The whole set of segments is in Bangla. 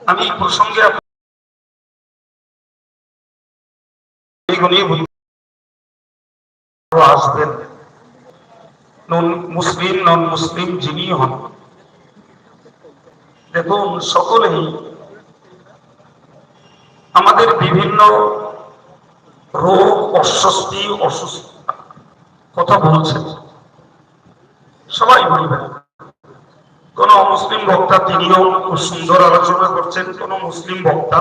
আমি এই প্রসঙ্গে আসবেন মুসলিম নন মুসলিম যিনি হন, দেখুন সকলেই আমাদের বিভিন্ন রোগ, অস্বস্তি, অসুস্থতা কথা বলছেন, সবাই বলবেন। কোন মুসলিম বক্তা তিনিও খুব সুন্দর আলোচনা করছেন, কোন মুসলিম বক্তা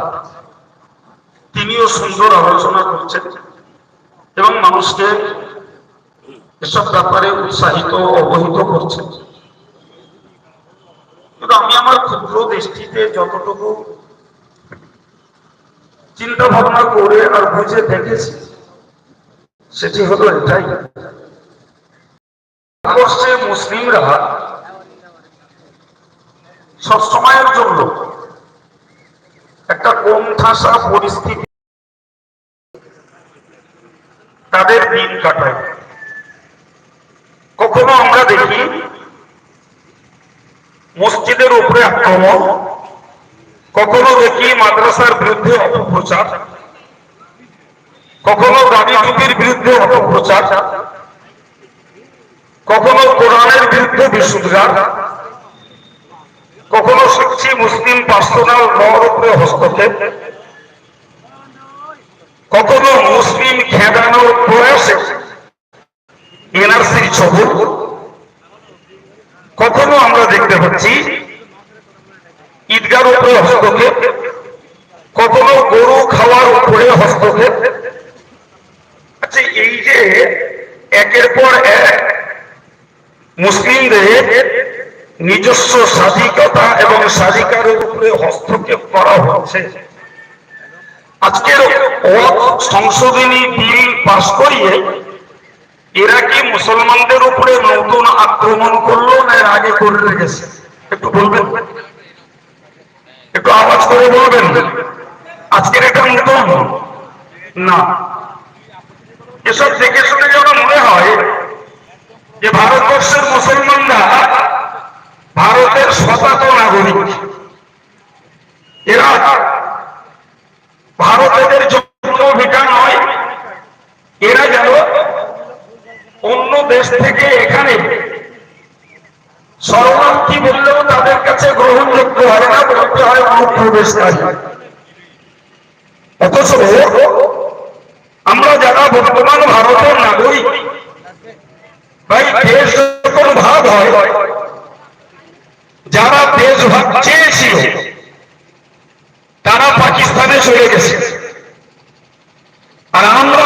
তিনিও সুন্দর আলোচনা করছেন এবং মানুষকে এসব ব্যাপারে উৎসাহিত অবহিত করছেন। কিন্তু আমি আমার ক্ষুদ্র দৃষ্টিতে যতটুকু চিন্তা ভাবনা করে আর বুঝে দেখেছি সেটি হলো এটাই, ভারতবর্ষে মুসলিমরা সবসময়ের জন্য একটা কোণঠাসা পরিস্থিতি তাদের দিন কাটায়। কখনো আমরা দেখি মসজিদের উপরে আক্রমণ, কখনো দেখি মাদ্রাসার বিরুদ্ধে অপপ্রচার, কখনো দাবি টুপির বিরুদ্ধে অপপ্রচার, কখনো কোরআনের বিরুদ্ধে বিশুদ্ধার, কখনো শিখছি মুসলিম পার্সোনাল লর উপরে হস্তক্ষেপ, কখনো মুসলিম খেদানোর প্রয়াসে এনআরসির ছবল, কখনো আমরা দেখতে পাচ্ছি ঈদগার উপরে হস্তক্ষেপ, কখনো গরু খাওয়ার উপরে হস্তক্ষেপ। আচ্ছা, এই যে একের পর এক মুসলিমদের নিজস্ব স্বাধিকতা এবং স্বাধিকারের উপরে হস্তক্ষেপ করা হচ্ছে, আজকের সংশোধনী বিল পাশ করিয়ে এরা কি মুসলমানদের উপরে নতুন আক্রমণ করলো না এর আগে করে রেখেছে? একটু বলবেন, একটু আওয়াজ করে বলবেন। আজকের এটা নতুন না। এসব দেখে শুনে যেন মনে হয় যে ভারতবর্ষের মুসলমানরা ভারতের শতাত নাগরিক, এরা ভারতের জন্য ভিটা নয়, এরা যেন অন্য দেশ থেকে এখানে শরণার্থী বললেও তাদের কাছে গ্রহণযোগ্য হয় না, বলতে হয় অনুপ্রবেশকারী। অথচ আমরা যারা বর্তমান ভারতের নাগরিক, ভাই দেশ যখন ভাগ হয়, যারা দেশ ভাগ চেয়েছিল তারা পাকিস্তানে চলে গেছে, আর আমরা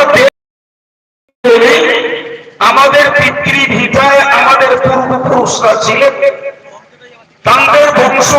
আমাদের পিতৃভিটায় আমাদের পূর্বপুরুষরা ছিলেন, তাদের বংশ